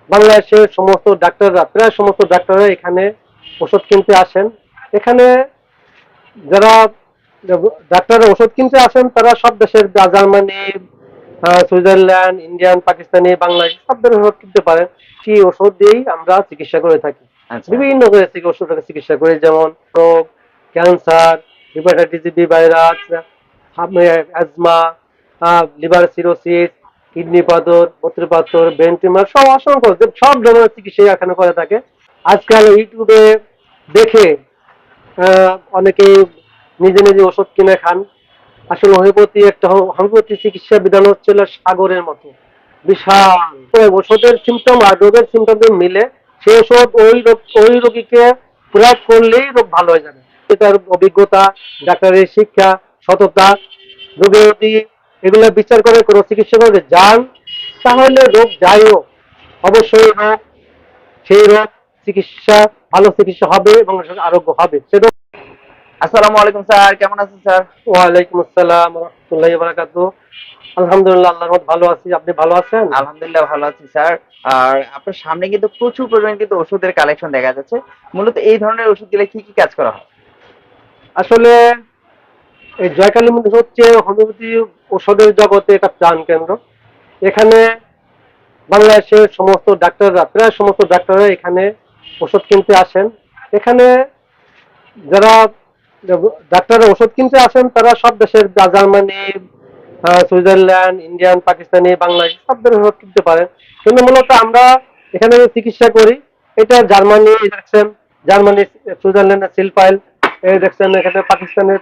বাংলাদেশের সমস্ত ডাক্তাররা, প্রায় সমস্ত ডাক্তাররা এখানে ওষুধ কিনতে আসেন। এখানে যারা ডাক্তাররা ওষুধ কিনতে আসেন তারা সব দেশের, Germany, Switzerland, Indian, Pakistani, Bangladesh সব ধরনের ওষুধ কিনতে পারেন। সেই ওষুধ দিয়েই আমরা চিকিৎসা করে থাকি। আচ্ছা। বিভিন্ন করে ওষুধ চিকিৎসা করি, যেমন রোগ, cancer, hepatitis B virus, asthma, liver cirrhosis, kidney পাথর, মূত্র পাথর, ব্রেন টিউমার, সব অসংখ্য সব ধরনের চিকিৎসা এখানে করে থাকে। আজকাল ইউটিউবে দেখে অনেকে নিজে নিজে ওষুধ কিনে খান। আসলে হোমিওপ্যাথি চিকিৎসা বিধান হচ্ছিল সাগরের মতো বিশাল। ওষুধের সিমটম আর রোগের সিমটম মিলে সেই ওষুধ ওই রোগীকে প্রয়োগ করলেই রোগ ভালো হয়ে যাবে। তার অভিজ্ঞতা, ডাক্তারের শিক্ষা, সততা, রোগের যদি এগুলো বিচার করে কোনো চিকিৎসা করে যান, তাহলে রোগ যাই হোক অবশ্যই সেই রোগ চিকিৎসা, ভালো চিকিৎসা হবে এবং আরোগ্য হবে। সেটা। আসসালামু আলাইকুম স্যার, কেমন আছেন স্যার? ওয়ালাইকুম আসসালাম রহমতুল্লাহি বারাকাতু। আলহামদুলিল্লাহ, আল্লাহর রহমতে ভালো আছি। আপনি ভালো আছেন? আলহামদুলিল্লাহ ভালো আছি স্যার। আর আপনার সামনে কিন্তু প্রচুর পরিমাণে কিন্তু ওষুধের কালেকশন দেখা যাচ্ছে। মূলত এই ধরনের ওষুধ দিলে কি কি কাজ করা হয়? আসলে এই জয়কালী মন্দির হচ্ছে হোমিওপ্যাথি ঔষধের জগতে একটা প্রাণ কেন্দ্র। এখানে বাংলাদেশের সমস্ত ডাক্তাররা, প্রায় সমস্ত ডাক্তাররা এখানে ওষুধ কিনতে আসেন। এখানে যারা ডাক্তাররা ওষুধ কিনতে আসেন তারা সব দেশের, Germany, Switzerland, Indian, Pakistani, Bangladesh সব ধরনের ওষুধ কিনতে পারেন। কিন্তু মূলত আমরা এখানে যে চিকিৎসা করি, এটা জার্মানি দেখছেন, জার্মানি, সুইজারল্যান্ডের সিল ফাইল, এই দেখছেন এখানে পাকিস্তানের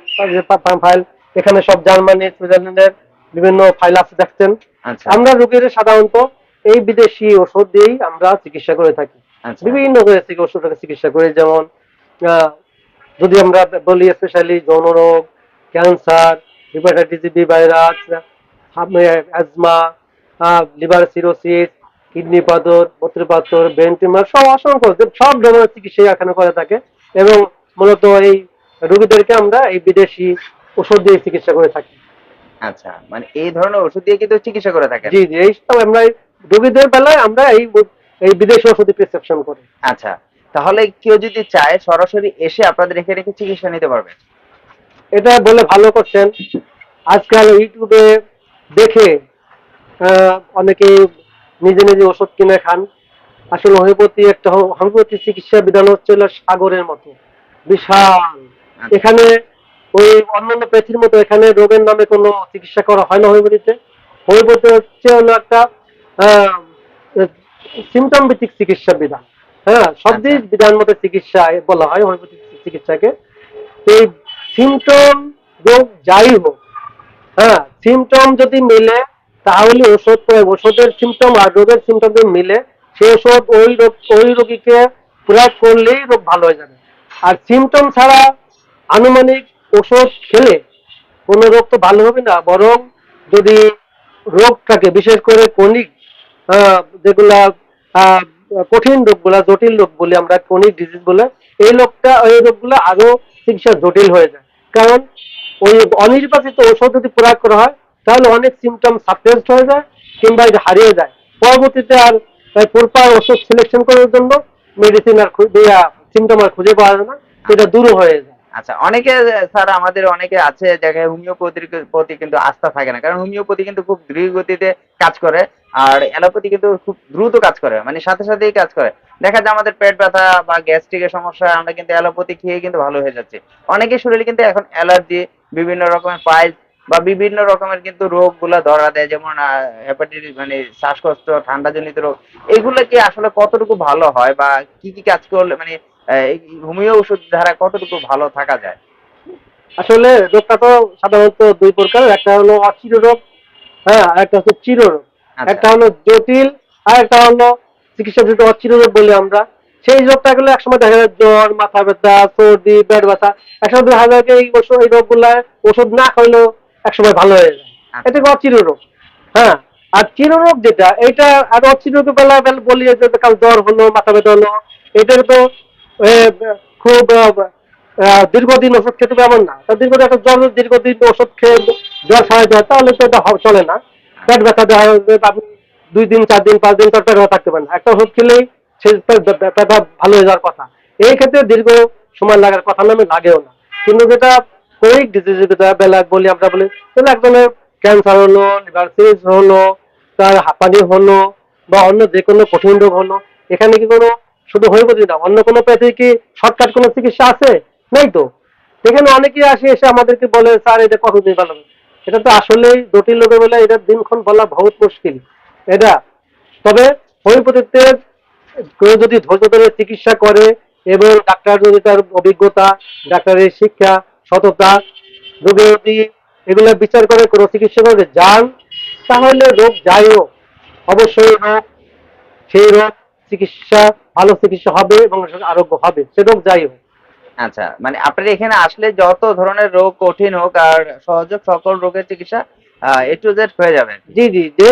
ফাইল, এখানে সব জার্মানি, সুইজারল্যান্ডের বিভিন্ন ফাইল আছে দেখছেন। আচ্ছা। আমরা রোগীর সাধারণত এই বিদেশি ওষুধ দিয়েই আমরা চিকিৎসা করে থাকি। আচ্ছা। বিভিন্ন করে ওষুধ চিকিৎসা করি, যেমন যদি আমরা বলি স্পেশালি যৌন রোগ, cancer, hepatitis B virus, asthma, liver cirrhosis, kidney পাথর, মূত্র পাথর, ব্রেন টিউমার, সব অসংখ্য সব ধরনের চিকিৎসা এখানে করে থাকে। এবং মূলত এই রোগীদেরকে আমরা এই বিদেশি ওষুধ দিয়ে চিকিৎসা করে থাকি। আচ্ছা, মানে এই ধরনের ওষুধ দিয়ে কিন্তু চিকিৎসা করে থাকেন। জি জি, এই সব আমরা রোগীদের বেলায় আমরা এই বিদেশি ওষুধ প্রেসক্রিপশন করি। আচ্ছা, তাহলে কেউ যদি চায় সরাসরি এসে আপনাদের এখানে কি চিকিৎসা নিতে পারবে? এটা বলে ভালো করছেন। আজকাল ইউটিউবে দেখে অনেকে নিজে নিজে ওষুধ কিনে খান। আসলে হোমিওপ্যাথি চিকিৎসা বিধান হচ্ছে সাগরের মতো বিশাল। আচ্ছা। এখানে ওই অন্যান্য প্যাথির মতো এখানে রোগের নামে কোনো চিকিৎসা করা হয় না হোমিওপ্যাথিতে। হোমিওপ্যাথি হচ্ছে একটা সিমটম ভিত্তিক চিকিৎসা বিধান। হ্যাঁ, আচ্ছা। শব্দিক বিধান মতো চিকিৎসা বলা হয় হোমিওপ্যাথি চিকিৎসাকে। এই সিমটম, রোগ যাই হোক, হ্যাঁ, সিমটম যদি মিলে তাহলে ওষুধের সিমটম আর রোগের সিমটম যদি মিলে সেই ওষুধ ওই রোগীকে প্রয়োগ করলেই রোগ ভালো হয়ে যাবে। আর সিমটম ছাড়া আনুমানিক ওষুধ খেলে কোনো রোগ তো ভালো হবে না, বরং যদি রোগটাকে বিশেষ করে ক্রনিক, যেগুলা আহ, কঠিন রোগগুলা, জটিল রোগ বলি আমরা, ক্রনিক ডিজিজ বলে, এই রোগগুলো আরো চিকিৎসা জটিল হয়ে যায়। কারণ ওই অনির্বাচিত ওষুধ যদি প্রয়োগ করা হয় তাহলে অনেক সিমটম সাপ্রেসড হয়ে যায় কিংবা এটা হারিয়ে যায়। পরবর্তীতে আর প্রপার ওষুধ সিলেকশন করার জন্য মেডিসিন আর সিমটম আর খুঁজে পাওয়া যায় না, এটা দূর হয়ে যায়। আচ্ছা, অনেকে স্যার আমাদের অনেকে আছে যাকে হোমিওপ্যাথির প্রতি কিন্তু আস্থা থাকে না, কারণ হোমিওপ্যাথি কিন্তু খুব ধীর গতিতে কাজ করে, আর অ্যালোপ্যাথি কিন্তু খুব দ্রুত কাজ করে, মানে সাথে সাথেই কাজ করে। দেখা যায় আমাদের পেট ব্যথা বা গ্যাস্ট্রিকের সমস্যা আমরা কিন্তু অ্যালোপ্যাথি খেয়ে কিন্তু ভালো হয়ে যাচ্ছে। অনেকের শরীরে কিন্তু এখন অ্যালার্জি, বিভিন্ন রকমের পাইলস বা বিভিন্ন রকমের কিন্তু রোগ গুলা ধরা দেয়, যেমন হেপাটাইটিস মানে শ্বাসকষ্ট, ঠান্ডাজনিত রোগ। এগুলো কি আসলে কতটুকু ভালো হয় বা কি কি কাজ করলে মানে এই হোমিও ওষুধ দ্বারা কতটুকু ভালো থাকা যায়? আসলে রোগটা তো সাধারণত দুই প্রকার, একটা হলো অচির রোগ, হ্যাঁ, আর একটা হচ্ছে চির রোগ। আচ্ছা। একটা হলো জটিল, আর একটা হলো চিকিৎসা যেটা অচির রোগ বলি আমরা। সেই রোগটা গেলে একসময় দেখা যায় জ্বর, মাথা ব্যথা, সর্দি, পেট ব্যথা, একসময় দেখা যায় এই রোগগুলা ওষুধ না খাইলেও একসময় ভালো হয়ে যায়। আচ্ছা। এটা অচির রোগ। হ্যাঁ, আর চির রোগ যেটা, এটা আর অচির রোগের বেলা বলি যে কাল জ্বর হলো, মাথা ব্যথা হলো, এটার তো খুব দীর্ঘদিন ওষুধ খেতে হবে এমন না। দীর্ঘদিন একটা জ্বর, দীর্ঘদিন ওষুধ খেয়ে জ্বর সারা যায় তাহলে তো এটা চলে না। পেট ব্যথা দেওয়া আপনি 2 দিন 4 দিন 5 দিন তার পেট থাকতে পারে না, একটা ওষুধ খেলেই সে পেটটা ভালো হয়ে যাওয়ার কথা। এই ক্ষেত্রে দীর্ঘ সময় লাগার কথা নামে লাগেও না। কিন্তু যেটা ক্রনিক ডিজিজ যেটা বলি আমরা বলি, তাহলে একজনের ক্যান্সার হলো, লিভার সিরোসিস হলো, তার হাঁপানি হলো, বা অন্য যে কোনো কঠিন রোগ হলো, এখানে কি কোনো শুধু হোমিওপ্যাথি না, অন্য কোনো প্যাথি কি শর্টকাট কোনো চিকিৎসা আছে? নেই তো। এখানে অনেকেই আসে এসে আমাদেরকে বলে স্যার এটা কতদিন ভালো হবে? এটা তো আসলেই জটিল রোগের বেলা এটা দিনক্ষণ বলা বহুত মুশকিল এটা। তবে হোমিওপ্যাথিতে কেউ যদি ধৈর্য ধরে চিকিৎসা করে এবং ডাক্তার যদি তার অভিজ্ঞতা, ডাক্তারের শিক্ষা, সততা, রোগের যদি এগুলো বিচার করে কোনো চিকিৎসা করে যান, তাহলে রোগ যাই হোক অবশ্যই রোগ, সেই রোগ চিকিৎসা, ভালো চিকিৎসা হবে এবং আরোগ্য হবে, সে রোগ যাই হোক। আচ্ছা, মানে আপনার এখানে আসলে যত ধরনের রোগ কঠিন হোক আর সহজ হোক, সকল রোগের চিকিৎসা A to Z হয়ে যাবে, জি জি, যে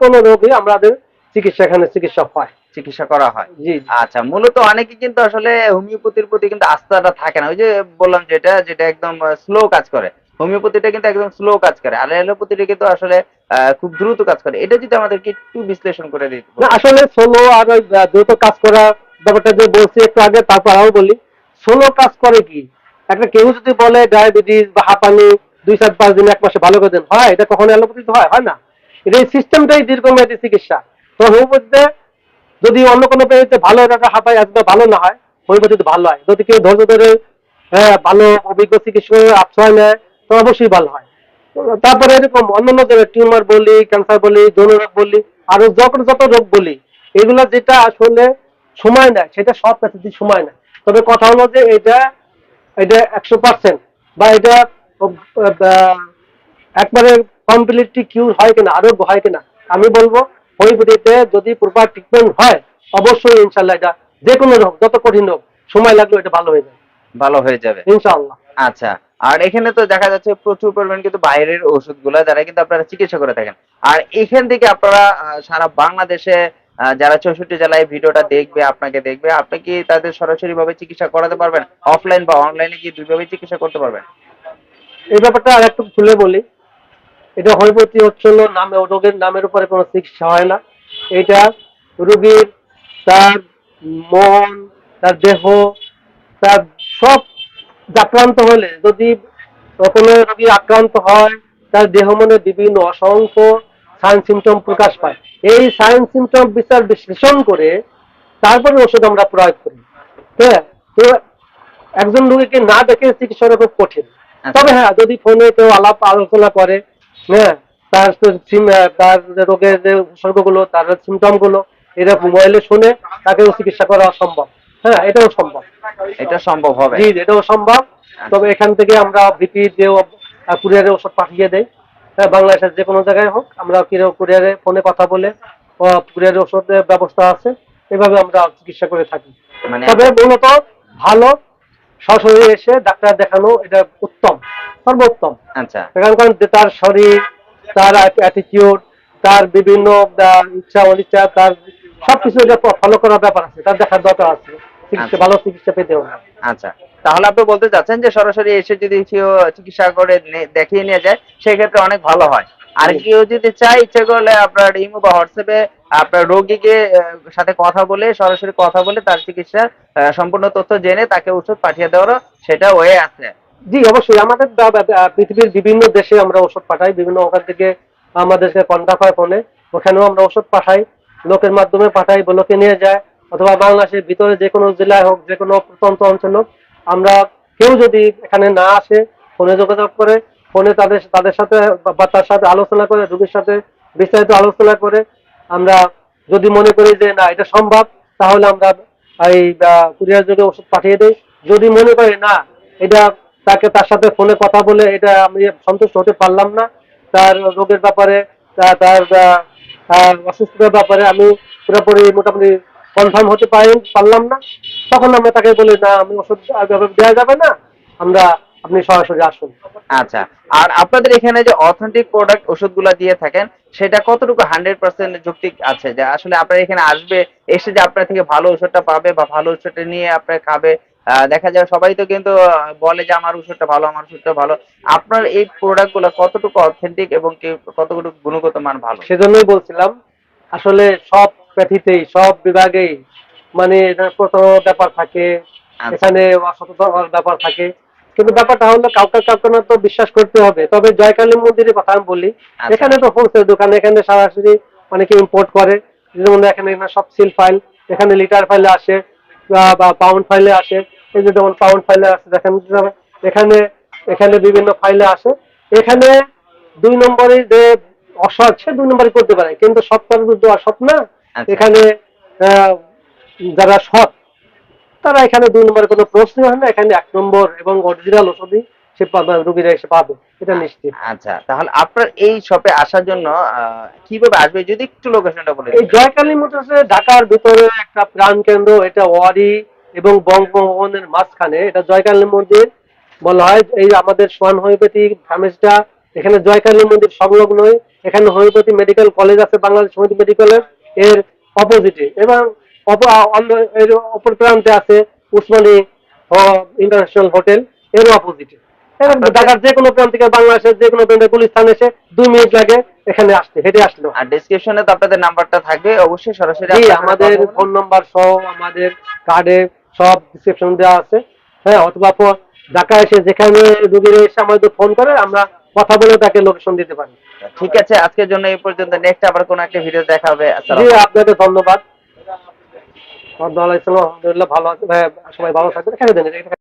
কোনো রোগই আমাদের চিকিৎসা এখানে চিকিৎসা হয়, চিকিৎসা করা হয়। জি জি। আচ্ছা, মূলত অনেকে কিন্তু আসলে হোমিওপ্যাথির প্রতি কিন্তু আস্থাটা থাকে না। ওই যে বললাম যেটা যেটা একদম স্লো কাজ করে। হোমিওপ্যাথিটা কিন্তু একদম স্লো কাজ করে। আর অ্যালোপ্যাথিটা কিন্তু আসলে খুব দ্রুত কাজ করে। এটা যদি আমাদেরকে একটু বিশ্লেষণ করে দিতে না বলতেন। আসলে সোলো আর ওই দ্রুত কাজ করা ব্যাপারটা যে বলছি একটু আগে, তারপর আরও বলি। সোলো কাজ করে কি, একটা কেউ যদি বলে ডায়াবেটিস বা হাঁপানি 2 4 5 দিন 1 মাসে ভালো করে দেন, হয় এটা কখনো অ্যালোপ্যাথিতে হয়? হয় না। এটা এই সিস্টেমটাই দীর্ঘমেয়াদী চিকিৎসা। তো হোমিওপ্যাথিতে যদি অন্য কোনো পেশিতে ভালো একটা হাঁপায় একদম ভালো না হয়, হোমিওপ্যাথিতে ভালো হয়। যদি কেউ ধৈর্য ধরে ভালো অভিজ্ঞ চিকিৎসকের আশ্রয় নেয়, তো অবশ্যই ভালো হয়। তারপরে এরকম অন্যান্য জায়গায় টিউমার বলি, ক্যান্সার বলি, যৌন রোগ বলি, আরো যত রোগ বলি, এগুলা যেটা আসলে সময় নেয় সেটা সব প্যাথিতে সময় নেয়। তবে কথা হলো যে এটা এটা 100% বা এটা আহ, একবারে কমপ্লিটলি কিউর হয় কিনা, আরোগ্য হয় কিনা, আমি বলবো হোমিওপ্যাথিতে যদি প্রপার ট্রিটমেন্ট হয়, অবশ্যই ইনশাল্লাহ এটা যে কোনো রোগ, যত কঠিন হোক, সময় লাগলেও এটা ভালো হয়ে যাবে ভালো হয়ে যাবে। ইনশাআল্লাহ। আচ্ছা, আর এখানে তো দেখা যাচ্ছে প্রচুর পরিমাণ কিন্তু বাইরের ওষুধগুলা যারা কিন্তু আপনারা চিকিৎসা করে থাকেন। আর এখান থেকে আপনারা সারা বাংলাদেশে যারা 64 জেলায় ভিডিওটা দেখবে, আপনাকে দেখবে, আপনি কি তাদের সরাসরি ভাবে চিকিৎসা করাতে পারবেন? অফলাইন বা অনলাইনে কি দুইভাবেই চিকিৎসা করতে পারবেন? এই ব্যাপারটা আর একটু খুলে বলি। এটা হোমিওপ্যাথি হচ্ছে হলো নামে, রোগের নামের উপরে কোনো চিকিৎসা হয় না। এটা রোগীর তার মন, তার দেহ, তার সব আক্রান্ত হলে, যদি কোনো রোগী আক্রান্ত হয়, তার দেহ মনে বিভিন্ন অসংখ্য সাইন সিমটম প্রকাশ পায়। এই সাইন সিমটম বিচার বিশ্লেষণ করে তারপরে ওষুধ আমরা প্রয়োগ করি। হ্যাঁ, তো একজন রোগীকে না দেখে চিকিৎসা করা খুব কঠিন। আচ্ছা। তবে হ্যাঁ, যদি ফোনে কেউ আলাপ আলোচনা করে, হ্যাঁ, তার যে রোগের যে উপসর্গগুলো, তার সিমটম গুলো এটা মোবাইলে শুনে তাকে চিকিৎসা করা সম্ভব। হ্যাঁ, এটাও সম্ভব। এটা সম্ভব হবে। জি, এটাও সম্ভব। তবে এখান থেকে আমরা ভিপি যে কুরিয়ারে ওষুধ পাঠিয়ে দেয়, হ্যাঁ, বাংলাদেশের যে কোনো জায়গায় হোক, আমরা কুরিয়ারে ফোনে কথা বলে কুরিয়ারে ওষুধের ব্যবস্থা আছে, এভাবে আমরা চিকিৎসা করে থাকি। মানে তবে মূলত ভালো সরাসরি এসে ডাক্তার দেখানো এটা উত্তম, সর্বোত্তম। আচ্ছা, কারণ তার শরীর, তার অ্যাটিটিউড, তার বিভিন্ন ইচ্ছা অনিচ্ছা, তার সবকিছু এটা ফলো করার ব্যাপার আছে, তার দেখার দরকার আছে চিকিৎসা, আচ্ছা, ভালো চিকিৎসা পেতে হবে। আচ্ছা। তাহলে আপনি বলতে চাচ্ছেন যে সরাসরি এসে যদি কেউ চিকিৎসা করে দেখিয়ে নিয়ে যায়, সেক্ষেত্রে অনেক ভালো হয়। আর কেউ যদি চায়, ইচ্ছে করলে আপনার ইমো বা হোয়াটসঅ্যাপে আপনার রোগীকে সাথে কথা বলে, সরাসরি কথা বলে তার চিকিৎসার সম্পূর্ণ তথ্য জেনে তাকে ওষুধ পাঠিয়ে দেওয়ারও সেটা ওয়ে আছে। জি অবশ্যই, আমাদের পৃথিবীর বিভিন্ন দেশে আমরা ওষুধ পাঠাই, বিভিন্ন ওখান থেকে আমাদেরকে কন্ট্যাক্ট হয় ফোনে, ওখানেও আমরা ওষুধ পাঠাই, লোকের মাধ্যমে পাঠাই, লোকে নিয়ে যায়। অথবা বাংলাদেশের ভিতরে যে কোনো জেলায় হোক, যে কোনো প্রত্যন্ত অঞ্চল হোক, আমরা কেউ যদি এখানে না আসে, ফোনে যোগাযোগ করে, ফোনে তাদের সাথে বা তার সাথে আলোচনা করে, রোগীর সাথে বিস্তারিত আলোচনা করে, আমরা যদি মনে করি যে না এটা সম্ভব, তাহলে আমরা এই কুরিয়ার যোগে ওষুধ পাঠিয়ে দিই। যদি মনে করি না এটা, তার সাথে ফোনে কথা বলে এটা আমি সন্তুষ্ট হতে পারলাম না, তার রোগের ব্যাপারে, তার অসুস্থতার ব্যাপারে আমি পুরোপুরি মোটামুটি কনফার্ম হতে পারলাম না, তখন আমরা তাকে বলি না আমি ওষুধ দেওয়া যাবে না, আপনি সরাসরি আসুন। আচ্ছা, আর আপনাদের এখানে যে অথেন্টিক প্রোডাক্ট ওষুধগুলো দিয়ে থাকেন, সেটা কতটুকু 100% যৌক্তিক আছে যে আসলে আপনার এখানে আসবে, এসে যে আপনার থেকে ভালো ওষুধটা পাবে বা ভালো ওষুধটা নিয়ে আপনার খাবে? দেখা যায় সবাই তো কিন্তু বলে যে আমার ওষুধটা ভালো, আমার ওষুধটা ভালো। আপনার এই প্রোডাক্টগুলো কতটুকু অথেন্টিক এবং কি কতটুকু গুণগত মান ভালো? সেজন্যই বলছিলাম আসলে সব প্যাথিতেই সব বিভাগেই মানে এটা প্রতারণার ব্যাপার থাকে, আচ্ছা এখানে অসততার ব্যাপার থাকে। কিন্তু ব্যাপারটা হলো কাউকে কাউকে না তো বিশ্বাস করতে হবে। তবে জয়কালী মন্দিরের কথা আমি বলি, আচ্ছা এখানে তো হোলসেল দোকান, এখানে সরাসরি অনেকে ইম্পোর্ট করে। যেমন এখানে সব সিল ফাইল, এখানে লিটার ফাইলে আসে বা পাউন্ড ফাইলে আসে। এই যে যেমন পাউন্ড ফাইলে আসে দেখেন, এখানে এখানে বিভিন্ন ফাইলে আসে। এখানে 2 নম্বরে যে অসৎ, সে 2 নম্বরে করতে পারে, কিন্তু সৎ করার বিরুদ্ধে অসৎ না। আচ্ছা এখানে আহ, যারা সৎ তারা এখানে 2 নম্বরে কোনো প্রশ্ন হয় না। এখানে 1 নম্বর এবং অরিজিনাল ওষুধই সে রোগীরা এসে পাবে, এটা নিশ্চিত। আচ্ছা, তাহলে আপনার এই শপে আসার জন্য কিভাবে আসবে যদি একটু লোকেশনটা বলে এই দিতেন। জয়কালী মোটরসে ঢাকার ভিতরে একটা প্রাণ কেন্দ্র, এটা ওয়ারি এবং বঙ্গভবনের মাঝখানে, এটা জয়কালী মন্দির বলা হয়। এই আমাদের সোয়ান হোমিওপ্যাথি ফার্মেসিটা এখানে জয়কালী মন্দির সংলগ্নই। এখানে হোমিওপ্যাথি মেডিকেল কলেজ আছে, বাংলাদেশ হোমিওপ্যাথি মেডিকেলের এর অপোজিটে। এবং অন্য এর অপর প্রান্তে আছে উসমানী ইন্টারন্যাশনাল হোটেল, এর অপোজিটে। এবং আপনাদের ঢাকার যে কোনো প্রান্ত থেকে, বাংলাদেশের যে কোনো প্রান্তে গুলিস্তান এসে 2 মিনিট লাগে এখানে আসতে, হেঁটে আসলো। আর ডেসক্রিপশনে তো আপনাদের নাম্বারটা থাকবে, অবশ্যই সরাসরি জি, আপনার সাথে আমাদের কথা বলুন। ফোন নাম্বার সহ আমাদের কার্ডে সব ডিসক্রিপশন দেওয়া আছে। হ্যাঁ, অথবা ঢাকা এসে যেখানে রুগীরা এসে আমাদের ফোন করে, আমরা কথা বলে তাকে লোকেশন দিতে পারি। ঠিক আছে, আজকের জন্য এই পর্যন্ত। নেক্সট আবার কোনো একটা ভিডিও দেখা হবে। জি, আসসালামু আলাইকুম। আপনাকে ধন্যবাদ। আলহামদুলিল্লাহ ভালো আছে, সবাই ভালো থাকবেন। এখানে দেন এটা।